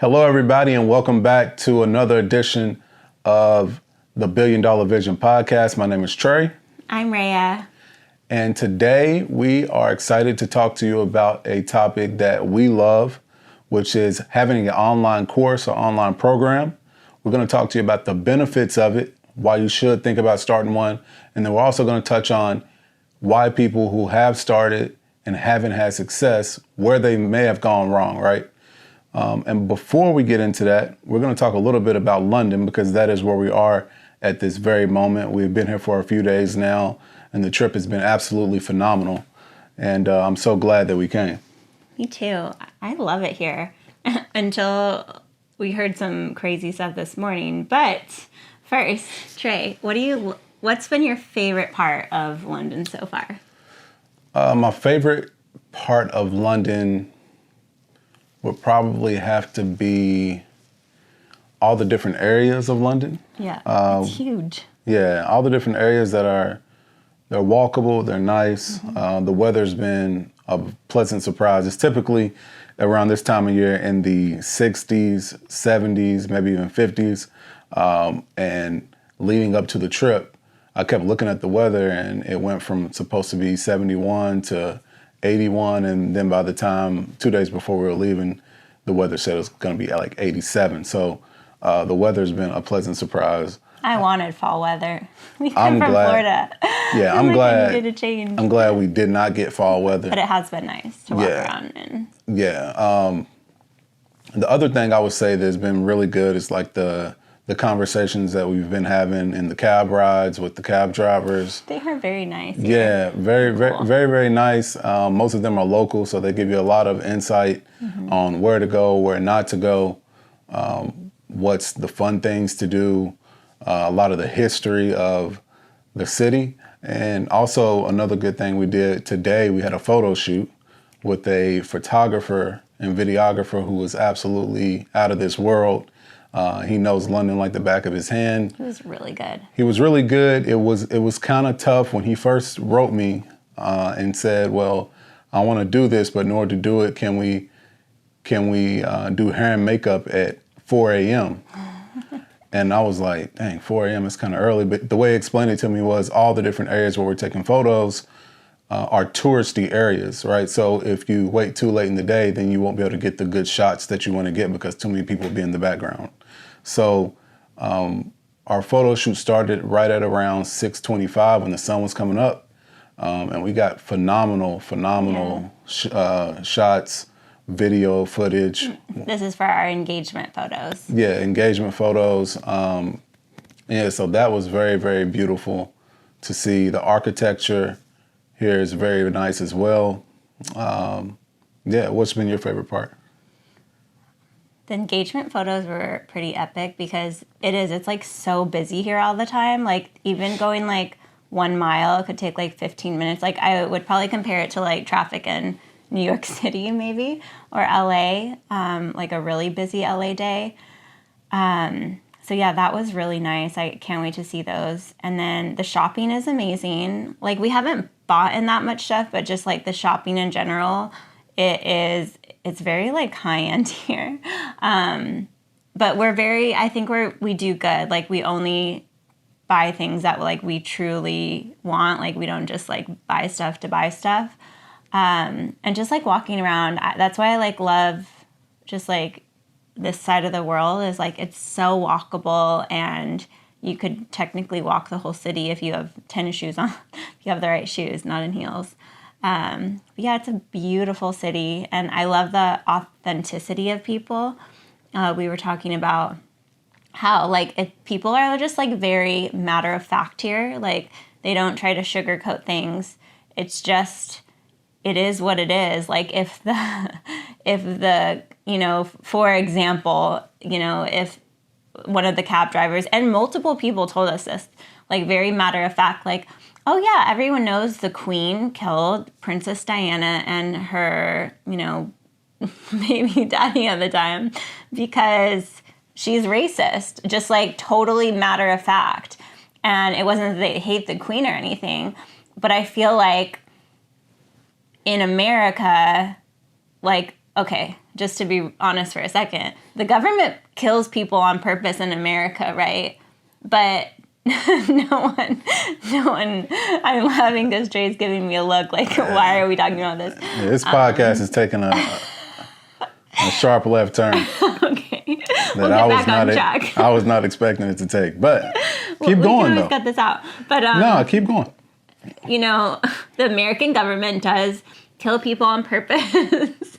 Hello, everybody, and welcome back to another edition of the $1 Billion Vision podcast. My name is Trey. I'm Rhea. And today we are excited to talk to you about a topic that we love, which is having an online course or online program. We're going to talk to you about the benefits of it, why you should think about starting one. And then we're also going to touch on why people who have started and haven't had success, where they may have gone wrong, right? And before we get into that, we're going to talk a little bit about London because that is where we are at this very moment. We've been here for a few days now, and the trip has been absolutely phenomenal. And I'm so glad that we came. Me too. I love it here until we heard some crazy stuff this morning. But first, Trey, what's been your favorite part of London so far? My favorite part of London would probably have to be all the different areas of London. Yeah, it's huge. Yeah, all the different areas they're walkable, they're nice. Mm-hmm. The weather's been a pleasant surprise. It's typically around this time of year in the 60s, 70s, maybe even 50s. And leading up to the trip, I kept looking at the weather and it went from supposed to be 71 to 81, and then by the time 2 days before we were leaving, the weather said it was going to be at like 87. So the weather's been a pleasant surprise. I wanted fall weather. We come from Florida. Yeah, I'm glad. I needed a change. I'm glad we did not get fall weather. But it has been nice to walk around in. Yeah. The other thing I would say that's been really good is like the conversations that we've been having in the cab rides with the cab drivers. They are very nice. Yeah, very, cool. Very nice. Most of them are local, so they give you a lot of insight on where to go, where not to go, what's the fun things to do, a lot of the history of the city. And also another good thing we did today, we had a photo shoot with a photographer and videographer who was absolutely out of this world. He knows London like the back of his hand. He was really good. He was really good. It was kind of tough when he first wrote me and said, well, I want to do this, but in order to do it, can we do hair and makeup at 4 a.m.? And I was like, dang, 4 a.m. is kind of early. But the way he explained it to me was all the different areas where we're taking photos are touristy areas, right? So if you wait too late in the day, then you won't be able to get the good shots that you want to get because too many people will be in the background. So our photo shoot started right at around 6:25 when the sun was coming up. And we got phenomenal shots, video footage. This is for our engagement photos. Yeah, engagement photos. So that was very, very beautiful to see. The architecture here is very nice as well. What's been your favorite part? The engagement photos were pretty epic because it's like so busy here all the time. Like even going like 1 mile could take like 15 minutes. Like I would probably compare it to like traffic in New York City maybe or LA, like a really busy LA day. So yeah, that was really nice. I can't wait to see those. And then the shopping is amazing. Like we haven't bought in that much stuff, but just like the shopping in general, it's very like high end here. But I think we do good. Like we only buy things that like we truly want. Like we don't just like buy stuff to buy stuff. And just like walking around, that's why I like love just like this side of the world is like it's so walkable and you could technically walk the whole city if you have tennis shoes on, if you have the right shoes, not in heels. Yeah, it's a beautiful city and I love the authenticity of people. We were talking about how like if people are just like very matter of fact here, like they don't try to sugarcoat things. It's just, it is what it is. Like if the, for example, if one of the cab drivers and multiple people told us this, like very matter of fact, like, oh yeah, everyone knows the Queen killed Princess Diana and her, baby daddy at the time because she's racist, just like totally matter of fact. And it wasn't that they hate the Queen or anything, but I feel like in America, like okay, just to be honest for a second, the government kills people on purpose in America, right? But no one, I'm laughing because Dre's giving me a look like, why are we talking about this? Yeah, this podcast is taking a sharp left turn. Okay. We'll That get back on track. I was not expecting it to take, but keep we going can though. always cut this out. But No, keep going. you know, the American government does kill people on purpose.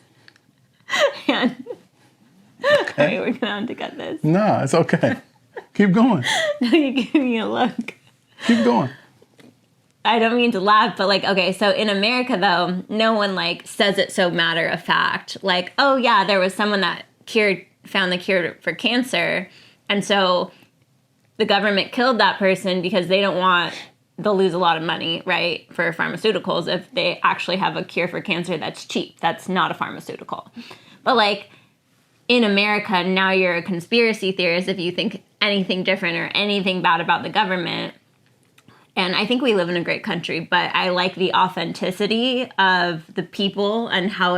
And Okay. we're gonna have to cut this. No, it's okay. Keep going. No, you give me a look. Keep going. I don't mean to laugh, but like, okay, so in America though, no one like says it so matter of fact. Like, oh yeah, there was someone that found the cure for cancer, and so the government killed that person because they'll lose a lot of money, right, for pharmaceuticals if they actually have a cure for cancer that's cheap. That's not a pharmaceutical. But like in America, now you're a conspiracy theorist if you think anything different or anything bad about the government. And I think we live in a great country, but I like the authenticity of the people and how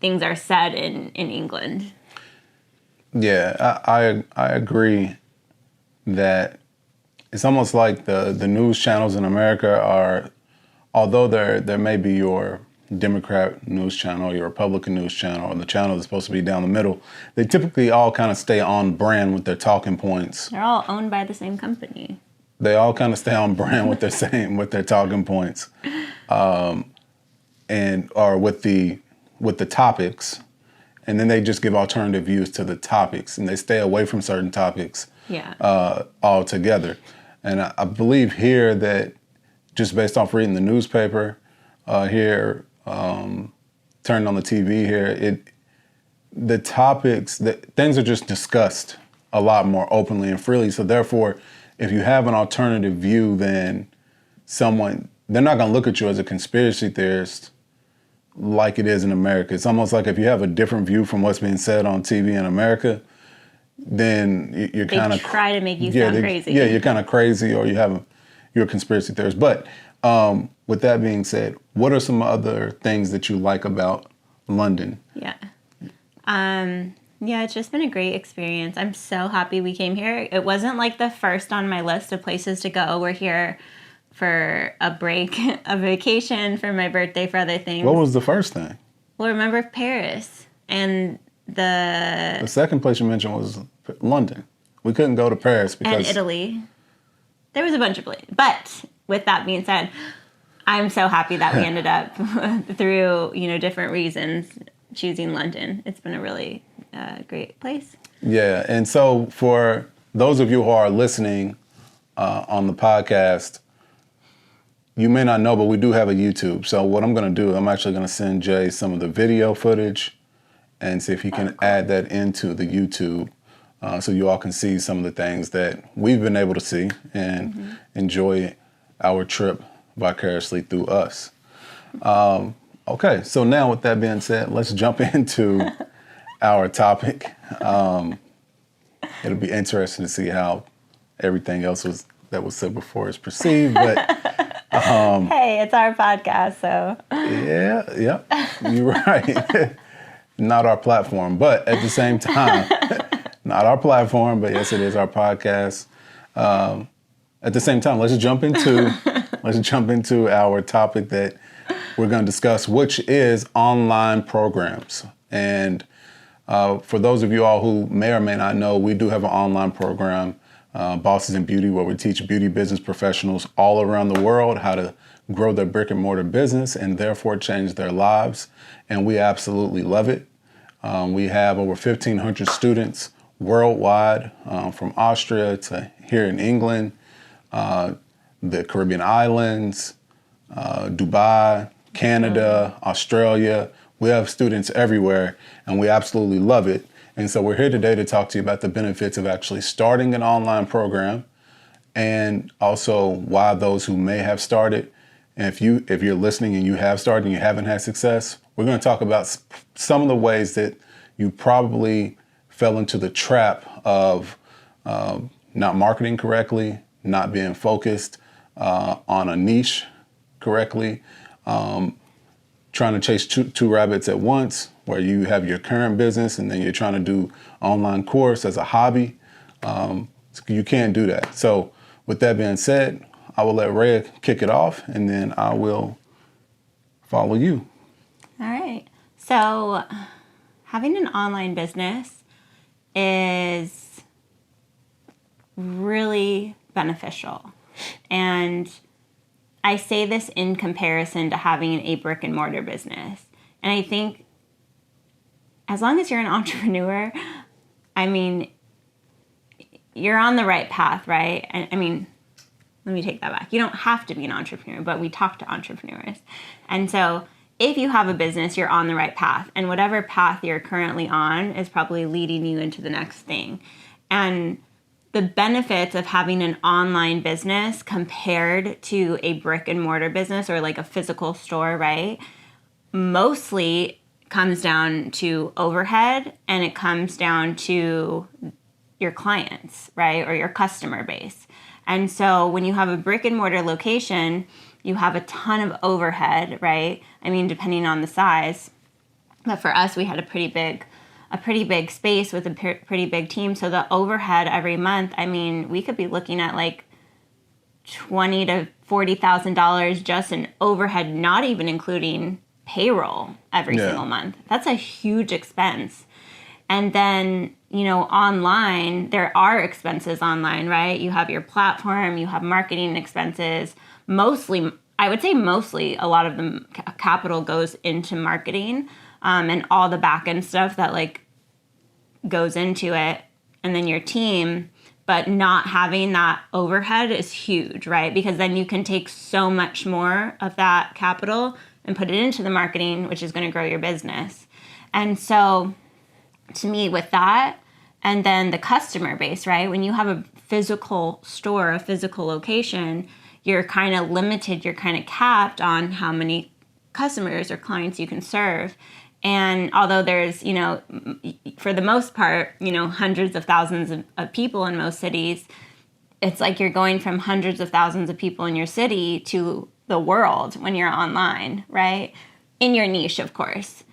things are said in England. Yeah, I agree that it's almost like the news channels in America are, although there may be your Democrat news channel, your Republican news channel, or the channel that's supposed to be down the middle, they typically all kind of stay on brand with their talking points. They're all owned by the same company. They all kind of stay on brand with their talking points, or with the topics, and then they just give alternative views to the topics, and they stay away from certain topics altogether. And I believe here that just based off reading the newspaper here, turning on the TV here, the topics, things are just discussed a lot more openly and freely. So therefore, if you have an alternative view, then they're not going to look at you as a conspiracy theorist like it is in America. It's almost like if you have a different view from what's being said on TV in America, then you're kind of try to make you sound crazy. Yeah, you're kind of crazy, or you're a conspiracy theorist. But with that being said, what are some other things that you like about London? Yeah. Yeah, it's just been a great experience. I'm so happy we came here. It wasn't like the first on my list of places to go. We're here for a break, a vacation, for my birthday, for other things. What was the first thing? Well, remember Paris and the second place you mentioned was London. We couldn't go to Paris because... And Italy. There was a bunch of places. But with that being said, I'm so happy that we ended up through, different reasons choosing London. It's been a really great place. Yeah, and so for those of you who are listening on the podcast, you may not know, but we do have a YouTube. So what I'm going to do, I'm actually going to send Jay some of the video footage and see if he can add that into the YouTube so you all can see some of the things that we've been able to see and enjoy our trip vicariously through us. Okay, so now with that being said, let's jump into our topic. It'll be interesting to see how everything else that was said before is perceived, but hey, it's our podcast, so yeah, you're right. Not our platform, but at the same time, not our platform, but yes, it is our podcast. At the same time, let's jump into our topic that we're going to discuss, which is online programs. And for those of you all who may or may not know, we do have an online program, Bosses in Beauty, where we teach beauty business professionals all around the world how to grow their brick and mortar business and therefore change their lives. And we absolutely love it. We have over 1,500 students worldwide, from Austria to here in England, the Caribbean islands, Dubai, Canada, Australia. We have students everywhere, and we absolutely love it. And so we're here today to talk to you about the benefits of actually starting an online program, and also why those who may have started, and if you're listening and you have started and you haven't had success, we're going to talk about some of the ways that you probably fell into the trap of not marketing correctly, not being focused on a niche correctly, trying to chase two rabbits at once, where you have your current business and then you're trying to do online course as a hobby. You can't do that. So with that being said, I will let Rhea kick it off, and then I will follow you. All right. So having an online business is really beneficial. And I say this in comparison to having a brick and mortar business. And I think as long as you're an entrepreneur, I mean, you're on the right path, right? And I mean, let me take that back. You don't have to be an entrepreneur, but we talk to entrepreneurs. And so if you have a business, you're on the right path. And whatever path you're currently on is probably leading you into the next thing. And the benefits of having an online business compared to a brick and mortar business or like a physical store, right? Mostly comes down to overhead, and it comes down to your clients, right? Or your customer base. And so when you have a brick and mortar location, you have a ton of overhead, right? I mean, depending on the size. But for us, we had a pretty big space with a pretty big team. So the overhead every month, I mean, we could be looking at like $20,000 to $40,000 just in overhead, not even including payroll every single month. That's a huge expense. And then, you know, online, there are expenses online, right? You have your platform, you have marketing expenses. Mostly, I would say mostly, a lot of the capital goes into marketing and all the back end stuff that like goes into it. And then your team, but not having that overhead is huge, right? Because then you can take so much more of that capital and put it into the marketing, which is going to grow your business. And so to me, with that, and then the customer base, right? When you have a physical store, a physical location, you're kind of limited, you're kind of capped on how many customers or clients you can serve. And although there's, you know, for the most part, you know, hundreds of thousands of people in most cities, it's like you're going from hundreds of thousands of people in your city to the world when you're online, right? In your niche, of course,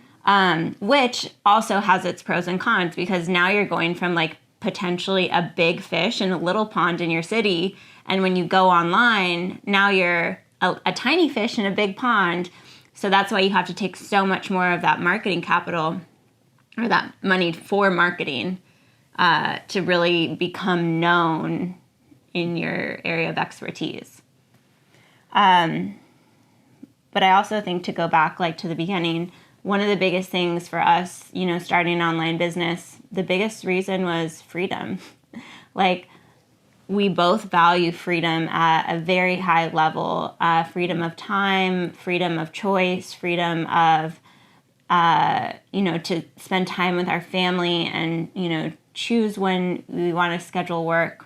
which also has its pros and cons, because now you're going from like potentially a big fish in a little pond in your city. And when you go online, now you're a tiny fish in a big pond. So that's why you have to take so much more of that marketing capital or that money for marketing to really become known in your area of expertise. But I also think, to go back like to the beginning, one of the biggest things for us, you know, starting an online business, the biggest reason was freedom. Like, we both value freedom at a very high level, freedom of time, freedom of choice, freedom of, you know, to spend time with our family and, you know, choose when we want to schedule work.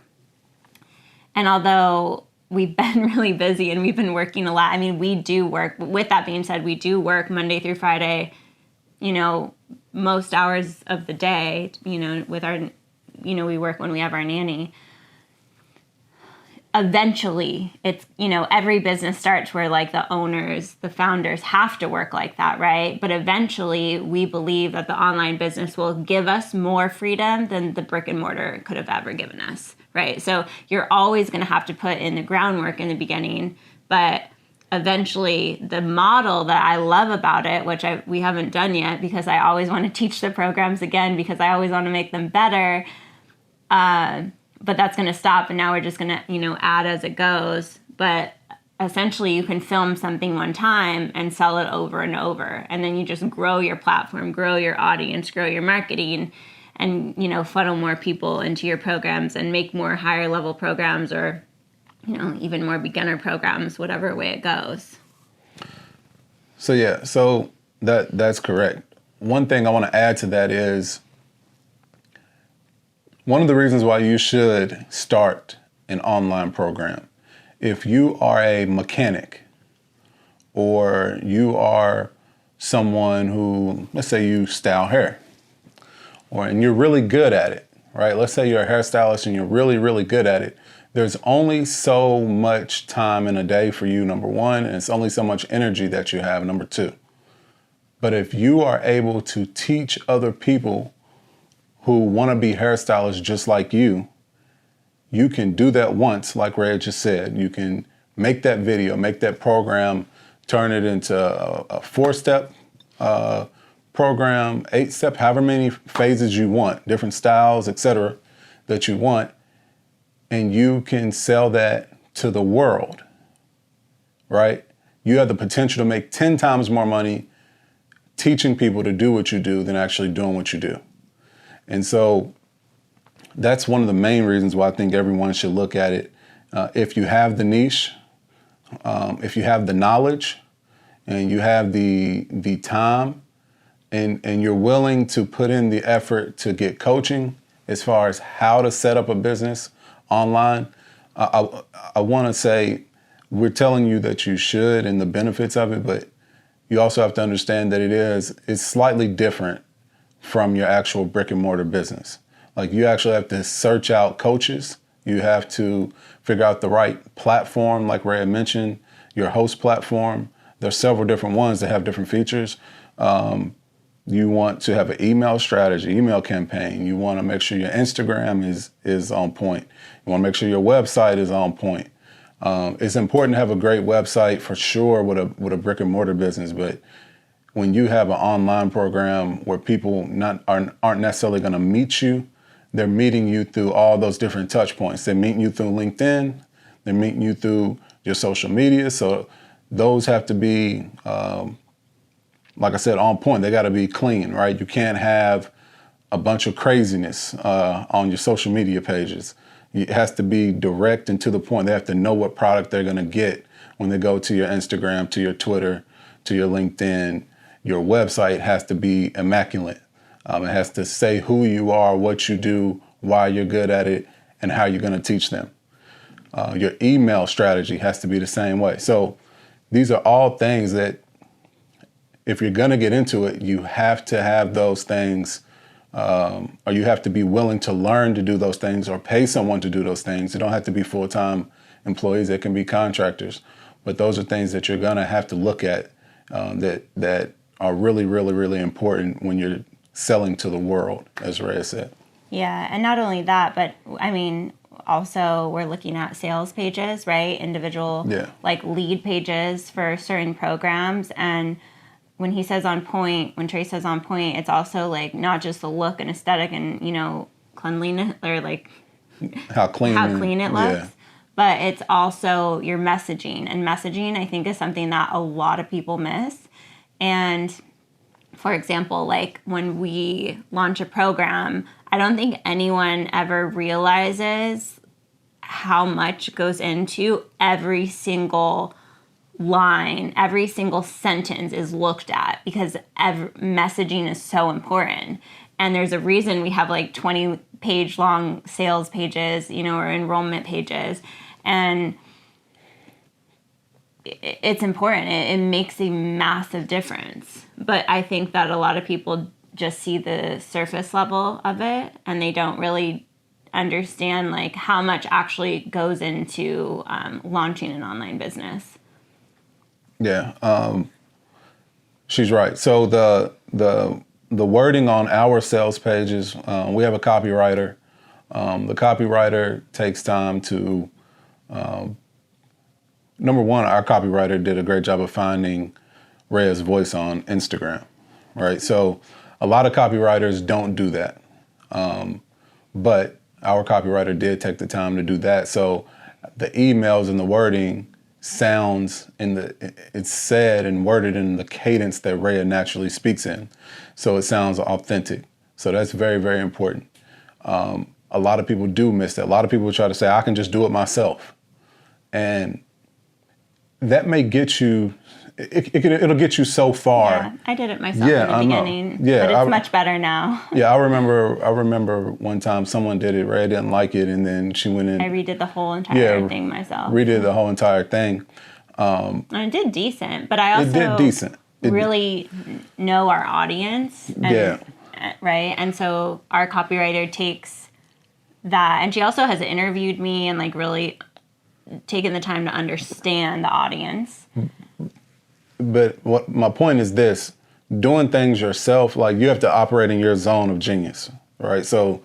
And although we've been really busy and we've been working a lot, I mean, we do work. With that being said, we do work Monday through Friday, you know, most hours of the day, you know, with our, you know, we work when we have our nanny. Eventually, it's, you know, every business starts where like the owners, the founders have to work like that, right? But eventually, we believe that the online business will give us more freedom than the brick and mortar could have ever given us, right? So you're always going to have to put in the groundwork in the beginning, but eventually the model that I love about it, which we haven't done yet because I always want to teach the programs again because I always want to make them better, but that's going to stop, and now we're just going to, you know, add as it goes. But essentially, you can film something one time and sell it over and over, and then you just grow your platform, grow your audience, grow your marketing, and, you know, funnel more people into your programs and make more higher level programs, or, you know, even more beginner programs, whatever way it goes. So yeah, so that's correct. One thing I want to add to that is, one of the reasons why you should start an online program, if you are a mechanic or you are someone who, let's say you style hair, and you're really good at it, right? Let's say you're a hairstylist and you're really, really good at it. There's only so much time in a day for you, number one, and it's only so much energy that you have, number two. But if you are able to teach other people who want to be hairstylists just like you can do that once, like Ray just said. You can make that video, make that program, turn it into a 4-step program, 8-step, however many phases you want, different styles, etc., that you want, and you can sell that to the world, right? You have the potential to make 10 times more money teaching people to do what you do than actually doing what you do. And so that's one of the main reasons why I think everyone should look at it. If you have the niche, if you have the knowledge, and you have the time, and you're willing to put in the effort to get coaching as far as how to set up a business online, I want to say we're telling you that you should and the benefits of it, but you also have to understand that it's slightly different from your actual brick and mortar business. Like, you actually have to search out coaches. You have to figure out the right platform, like Ray had mentioned, your host platform. There's several different ones that have different features. You want to have an email strategy, email campaign. You want to make sure your Instagram is on point. You want to make sure your website is on point. It's important to have a great website for sure with a brick and mortar business, but when you have an online program where people aren't necessarily going to meet you, they're meeting you through all those different touch points. They're meeting you through LinkedIn. They're meeting you through your social media. So those have to be, like I said, on point. They got to be clean, right? You can't have a bunch of craziness on your social media pages. It has to be direct and to the point. They have to know what product they're going to get when they go to your Instagram, to your Twitter, to your LinkedIn. Your website has to be immaculate. It has to say who you are, what you do, why you're good at it, and how you're going to teach them. Your email strategy has to be the same way. So these are all things that, if you're going to get into it, you have to have those things, or you have to be willing to learn to do those things or pay someone to do those things. They don't have to be full-time employees. They can be contractors. But those are things that you're going to have to look at that are really, really, really important when you're selling to the world, as Ray said. Yeah, and not only that, but I mean, also we're looking at sales pages, right? Individual, like lead pages for certain programs. And when he says on point, when Trey says on point, it's also like not just the look and aesthetic and, cleanliness, or like how clean it looks, but it's also your messaging. And messaging, I think, is something that a lot of people miss. And for example, like when we launch a program, I don't think anyone ever realizes how much goes into every single line, every single sentence is looked at, because messaging is so important. And there's a reason we have like 20-page long sales pages, or enrollment pages. And it's important. It makes a massive difference. But I think that a lot of people just see the surface level of it, and they don't really understand like how much actually goes into launching an online business. Yeah, she's right. So the wording on our sales pages, we have a copywriter. The copywriter takes time to. Number one, our copywriter did a great job of finding Rhea's voice on Instagram, right? So a lot of copywriters don't do that. But our copywriter did take the time to do that. So the emails and the wording sounds it's said and worded in the cadence that Rhea naturally speaks in. So it sounds authentic. So that's very, very important. A lot of people do miss that. A lot of people try to say, I can just do it myself. And that may get you, it'll get you so far. Yeah, I did it myself in the beginning, but it's much better now. Yeah, I remember one time someone did it, Ray didn't like it, and then she went in. I redid the whole entire thing myself. Redid the whole entire thing. And it did decent, but I also really know our audience. And, right? And so our copywriter takes that, and she also has interviewed me and like really taken the time to understand the audience. But what my point is this: doing things yourself, like you have to operate in your zone of genius, right? So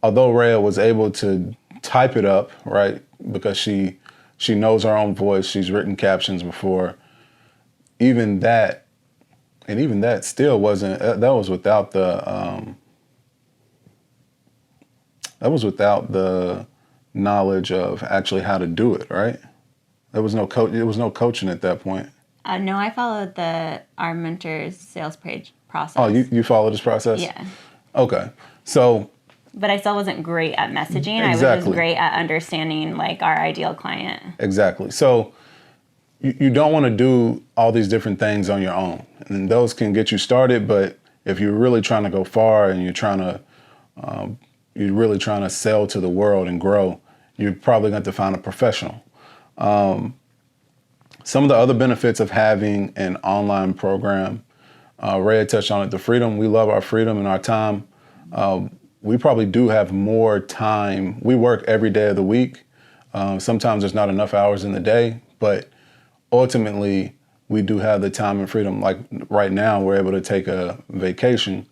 although Rhea was able to type it up, right, because she knows her own voice, she's written captions before, even that still wasn't, that was without the knowledge of actually how to do it, right? There was no coaching at that point. No, I followed our mentor's sales page process. Oh, you followed this process? Yeah. Okay. So. But I still wasn't great at messaging. Exactly. I was just great at understanding like our ideal client. Exactly. So you don't want to do all these different things on your own. And those can get you started, but if you're really trying to go far and you're really trying to sell to the world and grow, you're probably going to have to find a professional. Some of the other benefits of having an online program, Rhea touched on it, the freedom. We love our freedom and our time. We probably do have more time. We work every day of the week. Sometimes there's not enough hours in the day, but ultimately we do have the time and freedom. Like right now, we're able to take a vacation.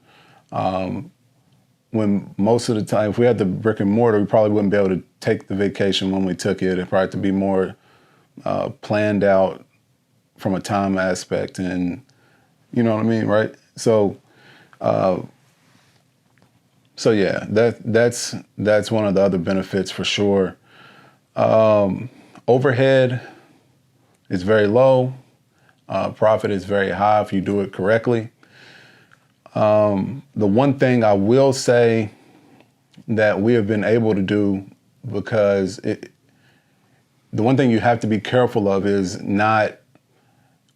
When most of the time, if we had the brick and mortar, we probably wouldn't be able to take the vacation when we took it. It'd probably have to be more planned out from a time aspect, and you know what I mean, right? So yeah, that's one of the other benefits for sure. Overhead is very low. Profit is very high if you do it correctly. The one thing I will say that we have been able to do, because the one thing you have to be careful of is not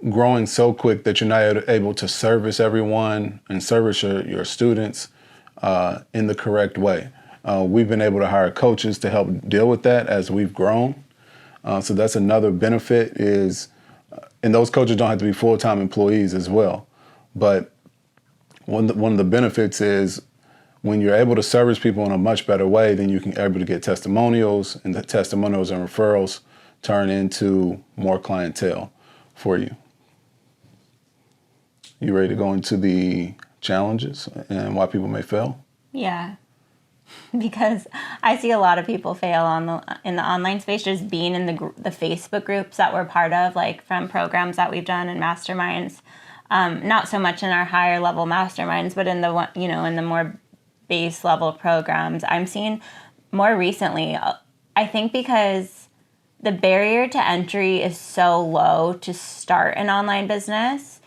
growing so quick that you're not able to service everyone and service your students in the correct way. We've been able to hire coaches to help deal with that as we've grown. So that's another benefit is, and those coaches don't have to be full-time employees as well. But one of the benefits is when you're able to service people in a much better way, then you can able to get testimonials, and the testimonials and referrals turn into more clientele for you. You ready to go into the challenges and why people may fail? Yeah, because I see a lot of people fail in the online space, just being in the Facebook groups that we're part of, like from programs that we've done and masterminds. Not so much in our higher level masterminds, but in the more base level programs. I'm seeing more recently, I think because the barrier to entry is so low to start an online business,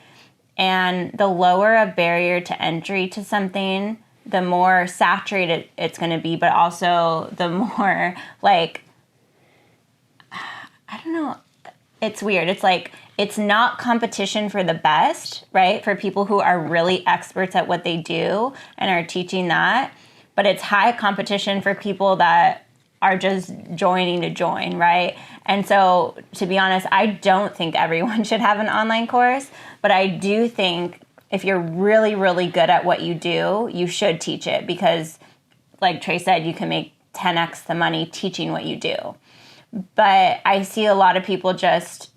and the lower a barrier to entry to something, the more saturated it's going to be, but also the more like, I don't know, it's weird. It's like, it's not competition for the best, right? For people who are really experts at what they do and are teaching that, but it's high competition for people that are just joining to join, right? And so, to be honest, I don't think everyone should have an online course, but I do think if you're really, really good at what you do, you should teach it, because like Trey said, you can make 10x the money teaching what you do. But I see a lot of people just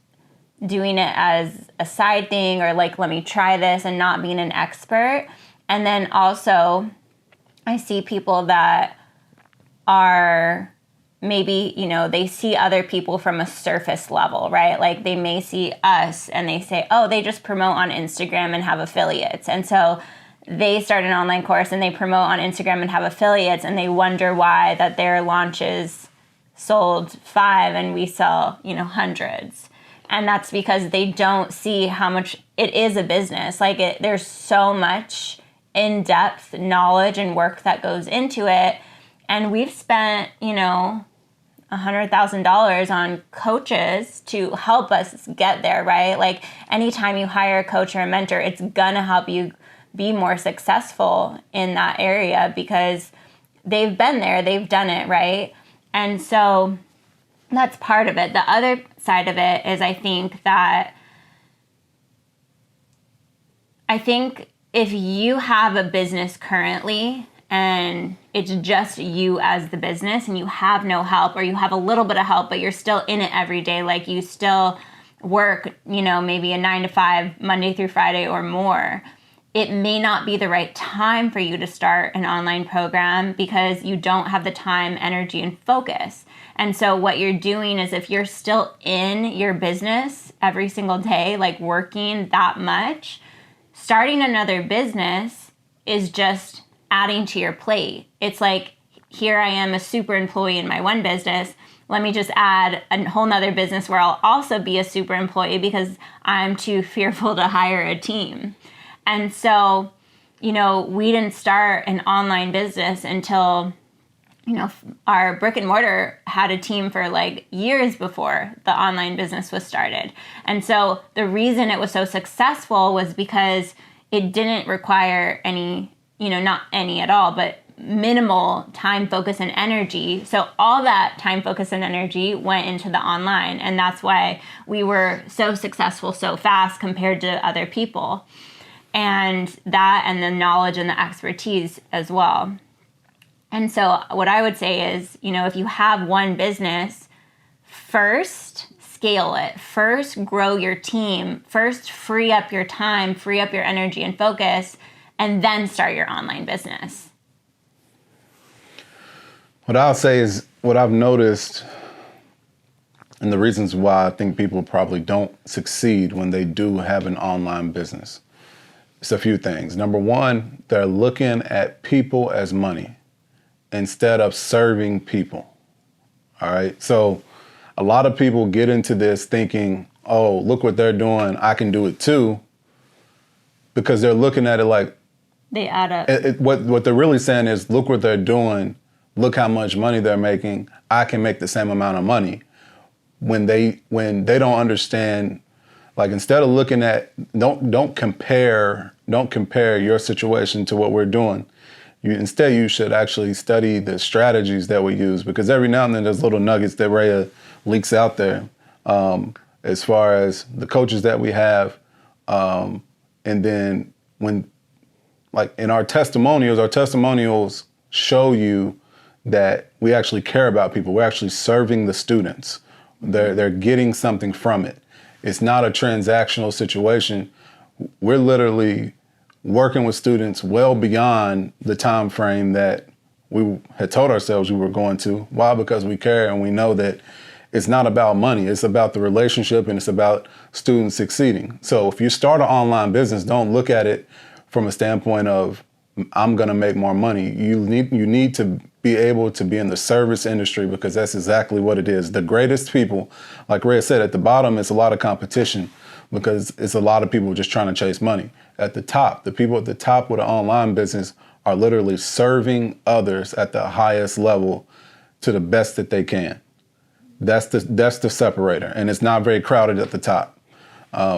doing it as a side thing, or like, let me try this, and not being an expert. And then also I see people that are maybe, they see other people from a surface level, right? Like they may see us and they say, oh, they just promote on Instagram and have affiliates. And so they start an online course and they promote on Instagram and have affiliates, and they wonder why that their launches sold 5 and we sell, hundreds. And that's because they don't see how much it is a business. Like there's so much in-depth knowledge and work that goes into it. And we've spent, $100,000 on coaches to help us get there, right? Like anytime you hire a coach or a mentor, it's gonna help you be more successful in that area because they've been there, they've done it, right? And so that's part of it. The other side of it is I think if you have a business currently and it's just you as the business and you have no help, or you have a little bit of help, but you're still in it every day, like you still work, maybe a 9 to 5, Monday through Friday or more, it may not be the right time for you to start an online program because you don't have the time, energy, and focus. And so what you're doing is, if you're still in your business every single day, like working that much, starting another business is just adding to your plate. It's like, here I am, a super employee in my one business. Let me just add a whole nother business where I'll also be a super employee because I'm too fearful to hire a team. And so, we didn't start an online business until, our brick and mortar had a team for like years before the online business was started. And so the reason it was so successful was because it didn't require any, not any at all, but minimal time, focus, and energy. So all that time, focus, and energy went into the online. And that's why we were so successful so fast compared to other people. And that, and the knowledge and the expertise as well. And so what I would say is, if you have one business, first scale it, first grow your team, first free up your time, free up your energy and focus, and then start your online business. What I'll say is, what I've noticed, and the reasons why I think people probably don't succeed when they do have an online business, it's a few things. Number one, they're looking at people as money instead of serving people. All right. So a lot of people get into this thinking, oh, look what they're doing, I can do it too, because they're looking at it like they add up. What they're really saying is, look what they're doing, look how much money they're making, I can make the same amount of money. When they don't understand, like, instead of looking at, don't compare your situation to what we're doing. Instead, you should actually study the strategies that we use, because every now and then there's little nuggets that Rhea leaks out there, as far as the coaches that we have. And then when, like, in our testimonials show you that we actually care about people. We're actually serving the students. They're getting something from it. It's not a transactional situation. We're literally working with students well beyond the time frame that we had told ourselves we were going to. Why? Because we care, and we know that it's not about money. It's about the relationship, and it's about students succeeding. So if you start an online business, don't look at it from a standpoint of, I'm going to make more money. You need to be able to be in the service industry, because that's exactly what it is. The greatest people, like Ray said, at the bottom, it's a lot of competition because it's a lot of people just trying to chase money. At the top, the people at the top with an online business are literally serving others at the highest level to the best that they can. That's the separator. And it's not very crowded at the top,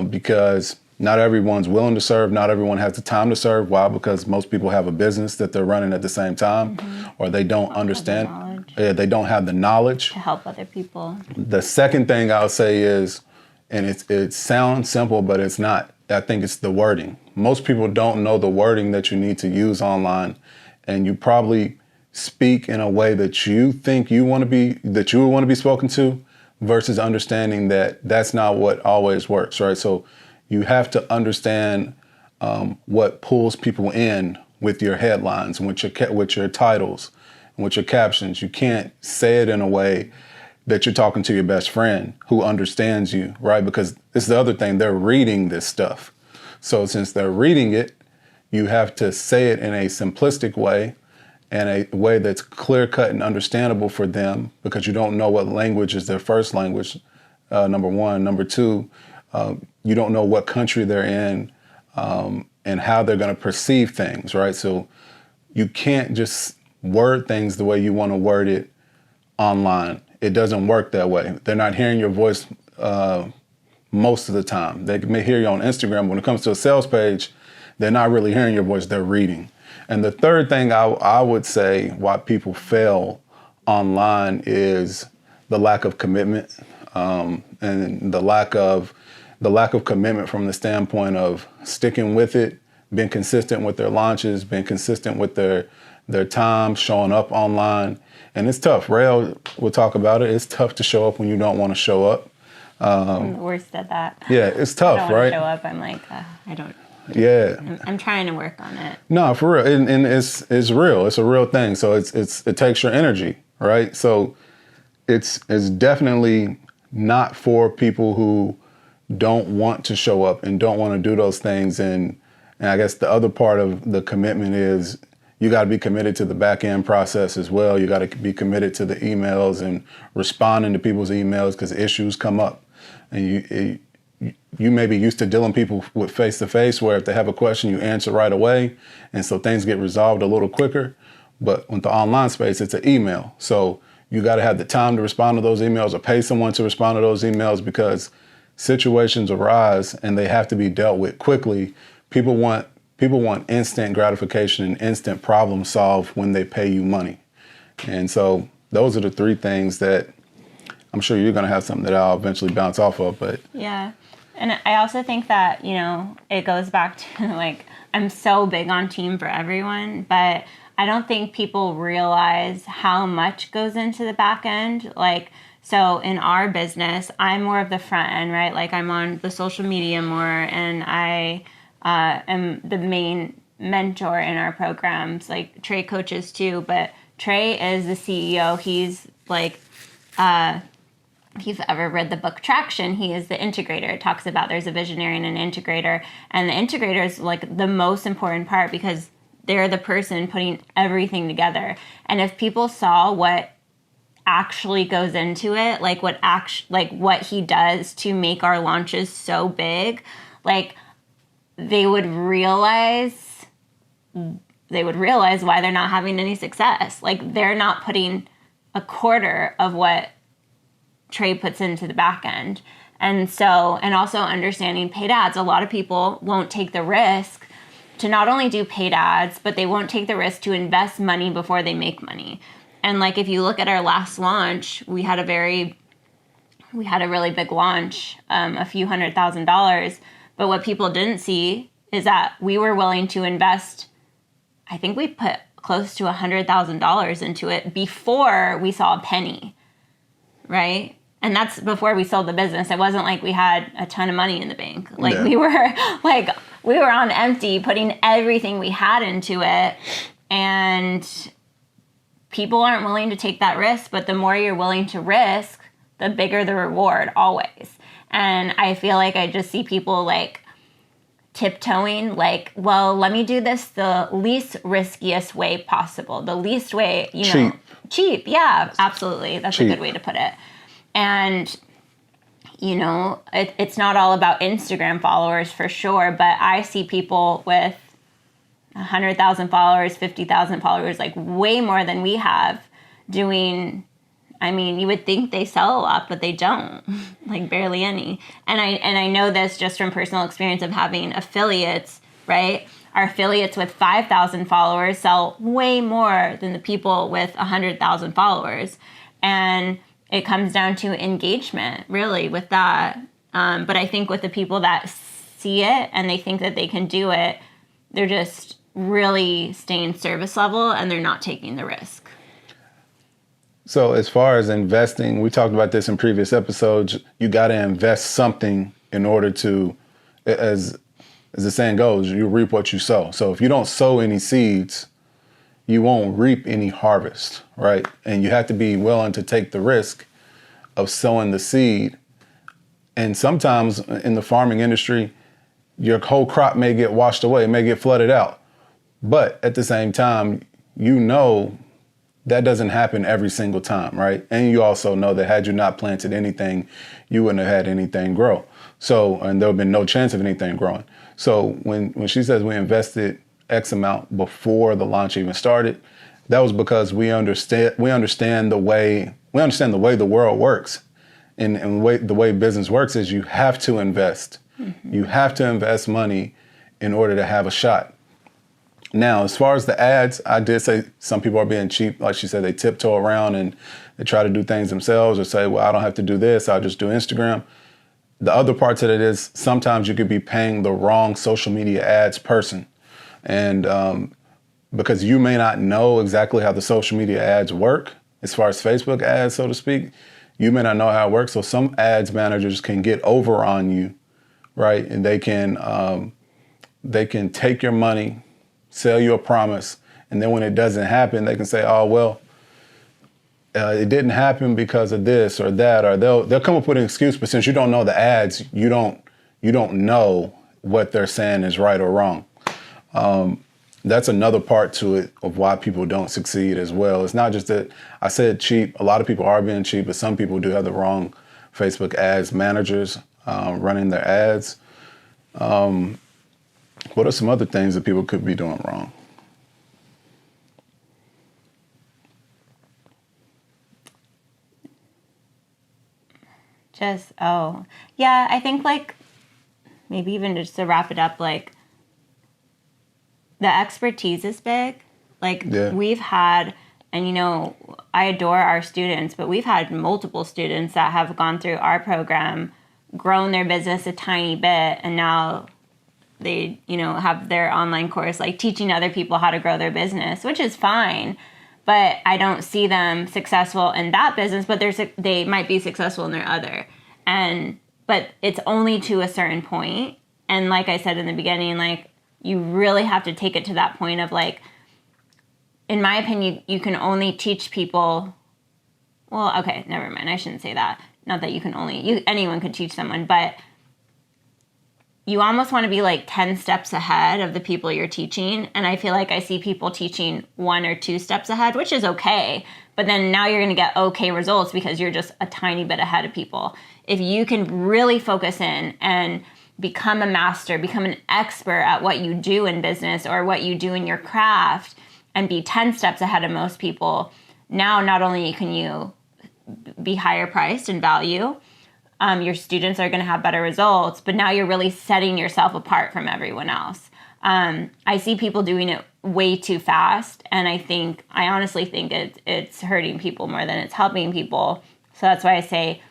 because not everyone's willing to serve. Not everyone has the time to serve. Why? Because most people have a business that they're running at the same time, or they don't understand. They don't have the knowledge to help other people. The second thing I'll say is, and it sounds simple, but it's not. I think it's the wording. Most people don't know the wording that you need to use online, and you probably speak in a way that you think you would want to be spoken to, versus understanding that that's not what always works, right? So you have to understand what pulls people in with your headlines, and with your titles, and with your captions. You can't say it in a way that you're talking to your best friend who understands you, right? Because this is the other thing, they're reading this stuff. So since they're reading it, you have to say it in a simplistic way, and a way that's clear-cut and understandable for them, because you don't know what language is their first language, number one. Number two, you don't know what country they're in, and how they're going to perceive things, right? So you can't just word things the way you want to word it online. It doesn't work that way. They're not hearing your voice most of the time. They may hear you on Instagram. When it comes to a sales page, they're not really hearing your voice, they're reading. And the third thing I would say why people fail online is the lack of commitment, and the lack of commitment from the standpoint of sticking with it, being consistent with their launches, being consistent with their time, showing up online. And it's tough. Rail will talk about it. It's tough to show up when you don't want to show up. I'm the worst at that. Yeah, it's I tough, don't want right? to show up. I'm like, I don't. Yeah. I'm trying to work on it. No, for real, and it's real. It's a real thing. So it takes your energy, right? So it's definitely not for people who don't want to show up and don't want to do those things. And I guess the other part of the commitment is you got to be committed to the back end process as well. You got to be committed to the emails and responding to people's emails because issues come up, and you may be used to dealing people with face to face, where if they have a question, you answer right away, and so things get resolved a little quicker. But with the online space, it's an email, so you got to have the time to respond to those emails or pay someone to respond to those emails because situations arise and they have to be dealt with quickly. People want instant gratification and instant problem solved when they pay you money. And so those are the three things that I'm sure you're going to have something that I'll eventually bounce off of. But yeah. And I also think that, it goes back to like, I'm so big on team for everyone, but I don't think people realize how much goes into the back end. Like, so in our business, I'm more of the front end, right? Like I'm on the social media more, and I am the main mentor in our programs. Like Trey coaches too, but Trey is the CEO. He's like, if you've ever read the book Traction, he is the integrator. It talks about there's a visionary and an integrator. And the integrator is like the most important part because they're the person putting everything together. And if people saw what actually goes into it, like what he does to make our launches so big, like they would realize why they're not having any success. Like they're not putting a quarter of what Trey puts into the back end. And so, and also understanding paid ads. A lot of people won't take the risk to not only do paid ads, but they won't take the risk to invest money before they make money. And like, if you look at our last launch, we had a really big launch, a few $100,000. But what people didn't see is that we were willing to invest, I think we put close to $100,000 into it before we saw a penny, right? And that's before we sold the business. It wasn't like we had a ton of money in the bank. Like we were on empty, putting everything we had into it. And people aren't willing to take that risk, but the more you're willing to risk, the bigger the reward always. And I feel like I just see people like tiptoeing, like, well, let me do this the least riskiest way possible. The least way, cheap. Yeah, absolutely. That's cheap. A good way to put it. And, it's not all about Instagram followers for sure, but I see people with 100,000 followers, 50,000 followers, like way more than we have doing. I mean, you would think they sell a lot, but they don't, like barely any. And I know this just from personal experience of having affiliates, right? Our affiliates with 5,000 followers sell way more than the people with 100,000 followers. And it comes down to engagement, really, with that. But I think with the people that see it and they think that they can do it, they're just really staying service level and they're not taking the risk. So as far as investing, we talked about this in previous episodes, you got to invest something in order to, as the saying goes, you reap what you sow. So if you don't sow any seeds, you won't reap any harvest, right? And you have to be willing to take the risk of sowing the seed. And sometimes in the farming industry, your whole crop may get washed away, may get flooded out. But at the same time, that doesn't happen every single time, right? And you also know that had you not planted anything, you wouldn't have had anything grow. So, and there would have been no chance of anything growing. So when she says we invested X amount before the launch even started, that was because we understand the way the world works. And the way business works is you have to invest. Mm-hmm. You have to invest money in order to have a shot. Now, as far as the ads, I did say some people are being cheap. Like she said, they tiptoe around and they try to do things themselves or say, well, I don't have to do this. I'll just do Instagram. The other parts of it is sometimes you could be paying the wrong social media ads person. And because you may not know exactly how the social media ads work, as far as Facebook ads, so to speak, you may not know how it works. So some ads managers can get over on you, right? And they can take your money, sell you a promise, and then when it doesn't happen, they can say, oh, well, it didn't happen because of this or that, or they'll come up with an excuse. But since you don't know the ads, you don't know what they're saying is right or wrong. That's another part to it of why people don't succeed as well. It's not just that I said cheap. A lot of people are being cheap, but some people do have the wrong Facebook ads managers running their ads. What are some other things that people could be doing wrong? I think like maybe even just to wrap it up, like the expertise is big. Like we've had, and I adore our students, but we've had multiple students that have gone through our program, grown their business a tiny bit, and now they, have their online course, like teaching other people how to grow their business, which is fine. But I don't see them successful in that business, but they might be successful in their other. But it's only to a certain point. And like I said in the beginning, like you really have to take it to that point of like, in my opinion, you can only teach people. Well, okay, never mind. I shouldn't say that. Not that anyone could teach someone, but you almost want to be like 10 steps ahead of the people you're teaching. And I feel like I see people teaching 1 or 2 steps ahead, which is okay. But then now you're going to get okay results because you're just a tiny bit ahead of people. If you can really focus in and become a master, become an expert at what you do in business or what you do in your craft and be 10 steps ahead of most people, now not only can you be higher priced in value, your students are going to have better results, but now you're really setting yourself apart from everyone else. I see people doing it way too fast, and I honestly think it's hurting people more than it's helping people. So that's why I say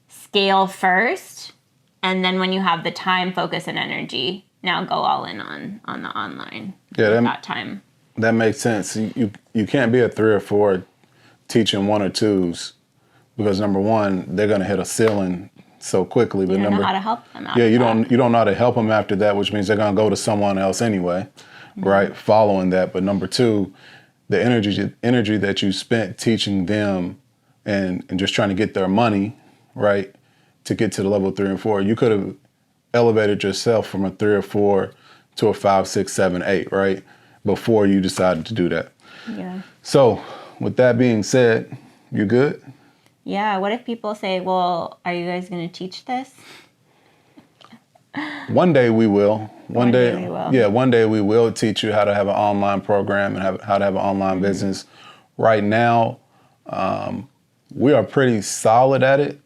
scale first, and then when you have the time, focus, and energy, now go all in on the online. Yeah, that time. That makes sense. You can't be a 3 or 4 teaching 1 or 2s. Because number one, they're going to hit a ceiling so quickly. But you don't know how to help them. You don't know how to help them after that, which means they're going to go to someone else anyway, right? Following that. But number 2, the energy that you spent teaching them and just trying to get their money, right, to get to the level 3 and 4, you could have elevated yourself from a 3 or 4 to a 5, 6, 7, 8, right, before you decided to do that. Yeah. So with that being said, you good? Yeah, what if people say, well, are you guys going to teach this? One day we will. One day we will. Yeah, one day we will teach you how to have an online program and how to have an online business. Right now, we are pretty solid at it.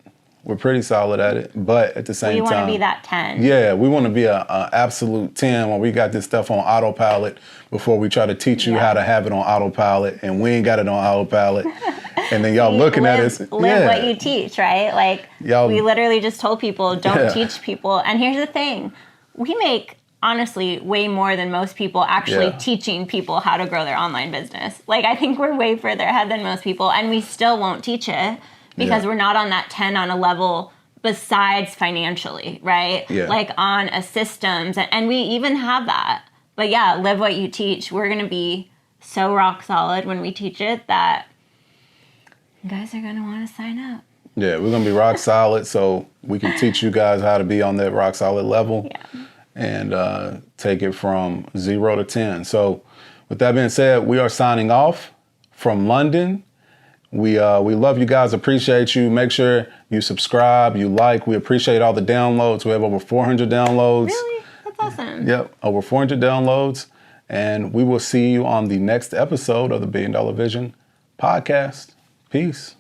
We're pretty solid at it, but at the same time, we want to be that 10. Yeah, we want to be a absolute 10 when we got this stuff on autopilot before we try to teach you how to have it on autopilot, and we ain't got it on autopilot. And then y'all looking at us. Live what you teach, right? Like we literally just told people, don't teach people. And here's the thing. We make, honestly, way more than most people actually teaching people how to grow their online business. Like I think we're way further ahead than most people, and we still won't teach it. Because we're not on that 10 on a level besides financially, right? Yeah. Like on a systems, and we even have that. But yeah, live what you teach. We're going to be so rock solid when we teach it that you guys are going to want to sign up. Yeah, we're going to be rock solid so we can teach you guys how to be on that rock solid level and take it from 0 to 10. So with that being said, we are signing off from London. We love you guys, appreciate you. Make sure you subscribe, you like. We appreciate all the downloads. We have over 400 downloads. Really? That's awesome. Yep, over 400 downloads. And we will see you on the next episode of the $1 Billion Vision podcast. Peace.